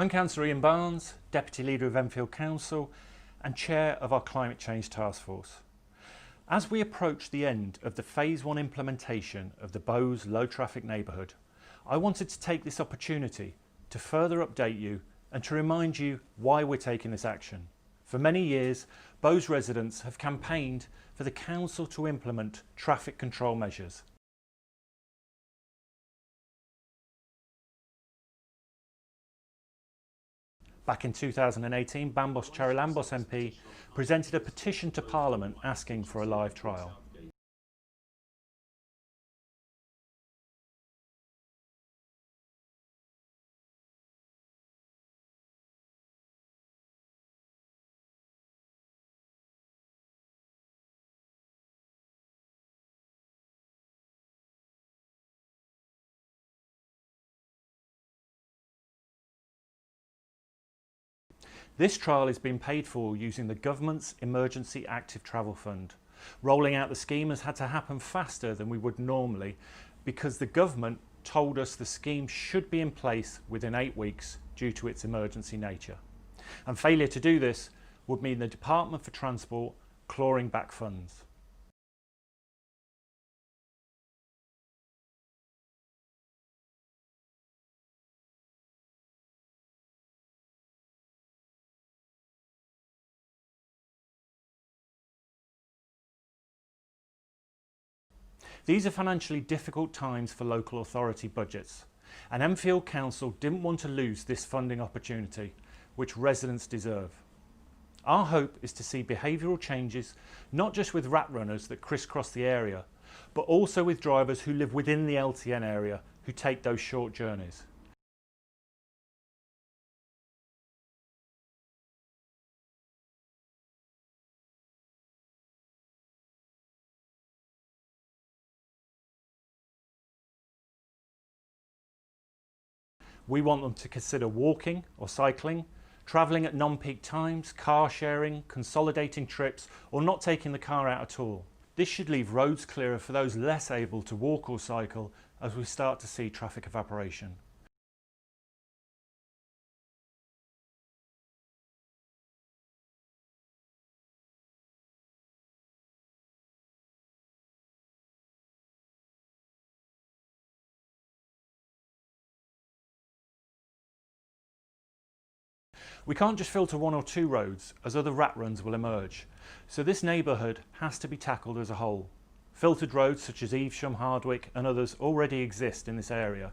I'm Councillor Ian Barnes, Deputy Leader of Enfield Council and Chair of our Climate Change Task Force. As we approach the end of the Phase 1 implementation of the Bowes Low Traffic Neighbourhood, I wanted to take this opportunity to further update you and to remind you why we're taking this action. For many years, Bowes residents have campaigned for the Council to implement traffic control measures. Back in 2018, Bambos Charalambos MP presented a petition to Parliament asking for a live trial. This trial is being paid for using the government's Emergency Active Travel Fund. Rolling out the scheme has had to happen faster than we would normally because the government told us the scheme should be in place within 8 weeks due to its emergency nature. And failure to do this would mean the Department for Transport clawing back funds. These are financially difficult times for local authority budgets, and Enfield Council didn't want to lose this funding opportunity, which residents deserve. Our hope is to see behavioural changes, not just with rat runners that crisscross the area, but also with drivers who live within the LTN area who take those short journeys. We want them to consider walking or cycling, travelling at non-peak times, car sharing, consolidating trips, or not taking the car out at all. This should leave roads clearer for those less able to walk or cycle as we start to see traffic evaporation. We can't just filter 1 or 2 roads as other rat runs will emerge, so this neighbourhood has to be tackled as a whole. Filtered roads such as Evesham, Hardwick and others already exist in this area,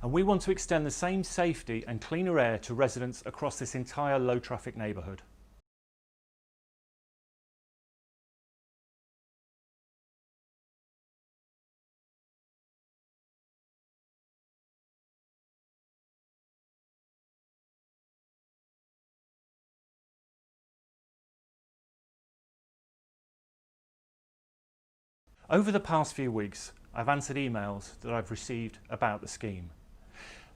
and we want to extend the same safety and cleaner air to residents across this entire low traffic neighbourhood. Over the past few weeks, I've answered emails that I've received about the scheme.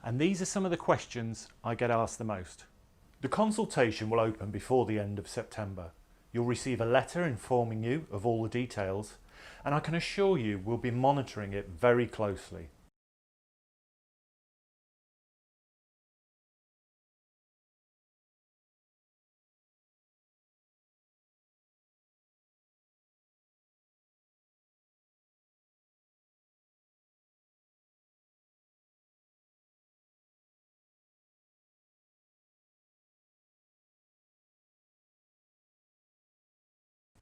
And these are some of the questions I get asked the most. The consultation will open before the end of September. You'll receive a letter informing you of all the details, and I can assure you we'll be monitoring it very closely.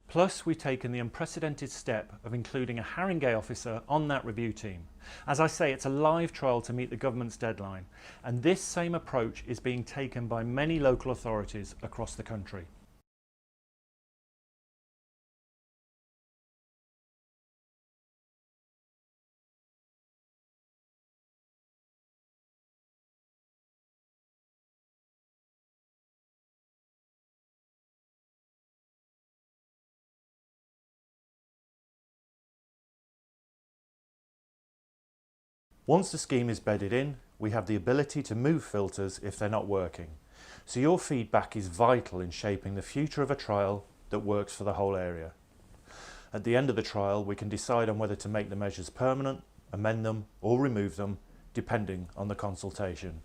Plus, we've taken the unprecedented step of including a Haringey officer on that review team. As I say, it's a live trial to meet the government's deadline, and this same approach is being taken by many local authorities across the country. Once the scheme is bedded in, we have the ability to move filters if they're not working. So your feedback is vital in shaping the future of a trial that works for the whole area. At the end of the trial, we can decide on whether to make the measures permanent, amend them or remove them, depending on the consultation.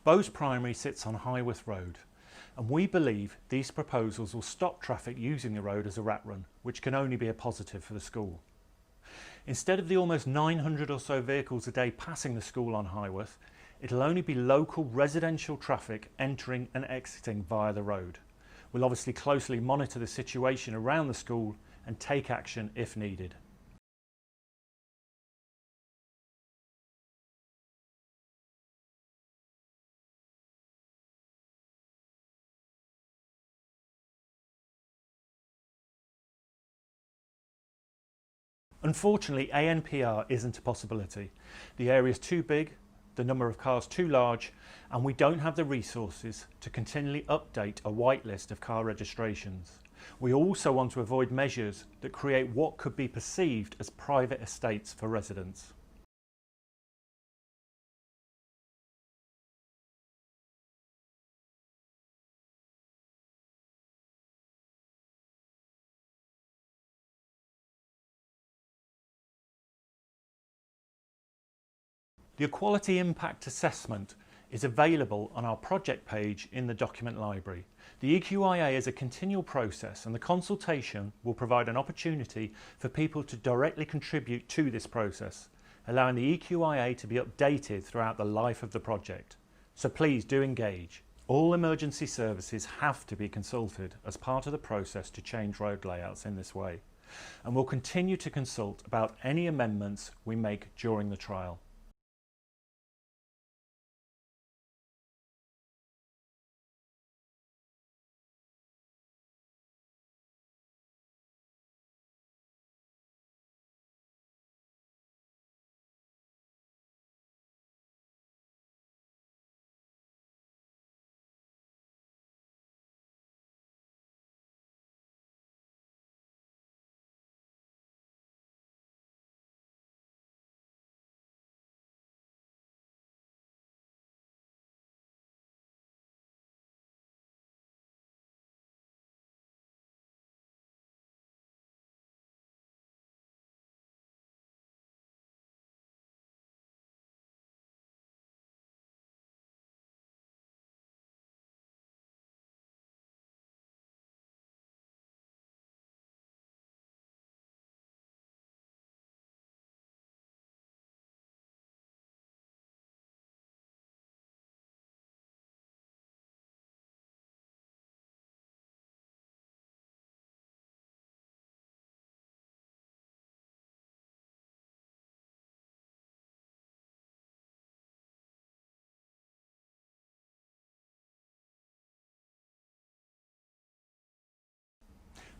Bowes Primary sits on Highworth Road, and we believe these proposals will stop traffic using the road as a rat run, which can only be a positive for the school. Instead of the almost 900 or so vehicles a day passing the school on Highworth, it'll only be local residential traffic entering and exiting via the road. We'll obviously closely monitor the situation around the school and take action if needed. Unfortunately, ANPR isn't a possibility. The area is too big, the number of cars too large, and we don't have the resources to continually update a whitelist of car registrations. We also want to avoid measures that create what could be perceived as private estates for residents. The Equality Impact Assessment is available on our project page in the document library. The EQIA is a continual process, and the consultation will provide an opportunity for people to directly contribute to this process, allowing the EQIA to be updated throughout the life of the project. So please do engage. All emergency services have to be consulted as part of the process to change road layouts in this way, and we'll continue to consult about any amendments we make during the trial.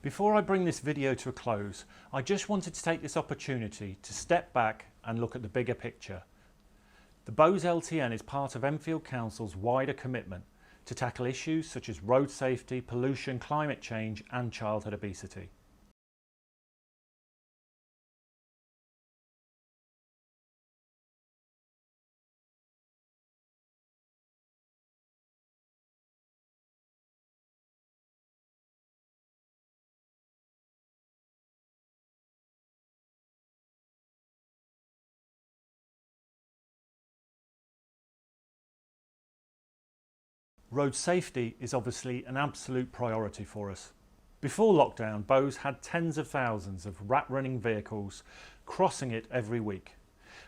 Before I bring this video to a close, I just wanted to take this opportunity to step back and look at the bigger picture. The Bowes LTN is part of Enfield Council's wider commitment to tackle issues such as road safety, pollution, climate change and childhood obesity. Road safety is obviously an absolute priority for us. Before lockdown, Bowes had tens of thousands of rat-running vehicles crossing it every week,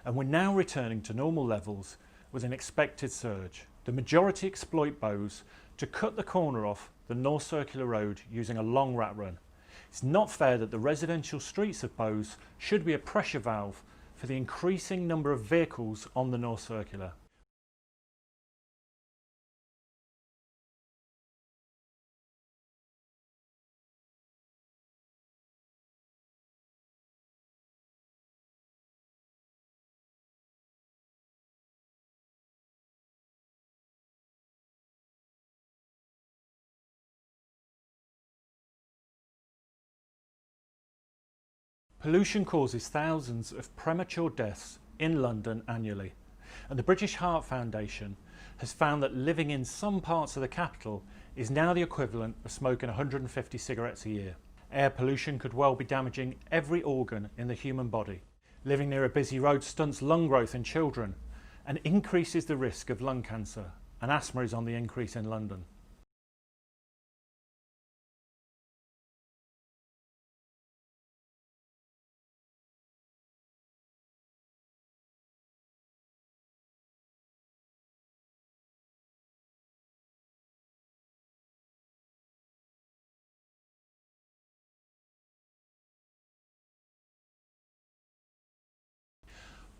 and we're now returning to normal levels with an expected surge. The majority exploit Bowes to cut the corner off the North Circular Road using a long rat run. It's not fair that the residential streets of Bowes should be a pressure valve for the increasing number of vehicles on the North Circular. Pollution causes thousands of premature deaths in London annually, and the British Heart Foundation has found that living in some parts of the capital is now the equivalent of smoking 150 cigarettes a year. Air pollution could well be damaging every organ in the human body. Living near a busy road stunts lung growth in children and increases the risk of lung cancer. and asthma is on the increase in London.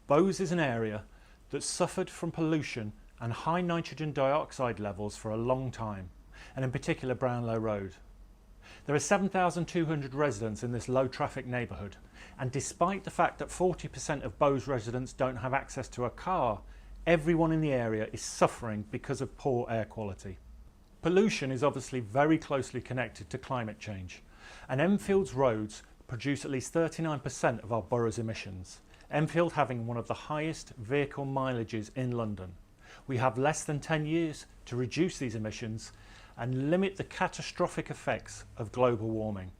Bowes is an area that suffered from pollution and high nitrogen dioxide levels for a long time, and in particular Brownlow Road. There are 7,200 residents in this low traffic neighbourhood, and despite the fact that 40% of Bowes residents don't have access to a car, everyone in the area is suffering because of poor air quality. Pollution is obviously very closely connected to climate change, and Enfield's roads produce at least 39% of our borough's emissions. Enfield having one of the highest vehicle mileages in London. We have less than 10 years to reduce these emissions and limit the catastrophic effects of global warming.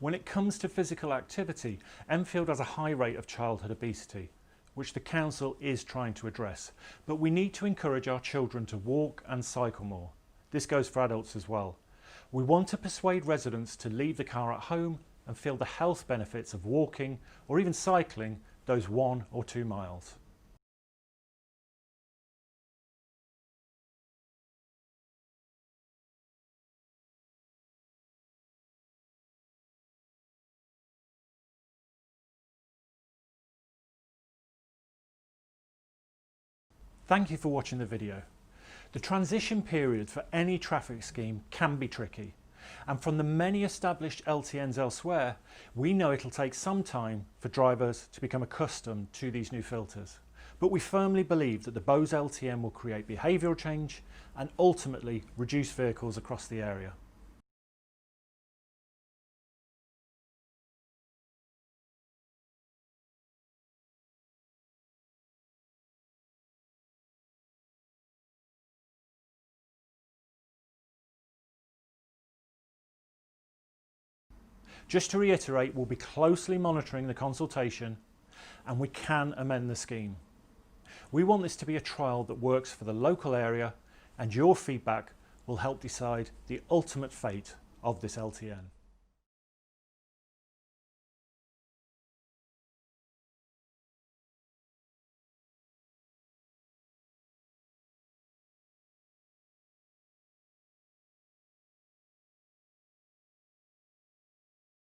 When it comes to physical activity, Enfield has a high rate of childhood obesity, which the council is trying to address, but we need to encourage our children to walk and cycle more. This goes for adults as well. We want to persuade residents to leave the car at home and feel the health benefits of walking or even cycling those 1 or 2 miles. Thank you for watching the video. The transition period for any traffic scheme can be tricky, and from the many established LTNs elsewhere, we know it'll take some time for drivers to become accustomed to these new filters. But we firmly believe that the Bowes LTN will create behavioural change and ultimately reduce vehicles across the area. Just to reiterate, we'll be closely monitoring the consultation and we can amend the scheme. We want this to be a trial that works for the local area, and your feedback will help decide the ultimate fate of this LTN.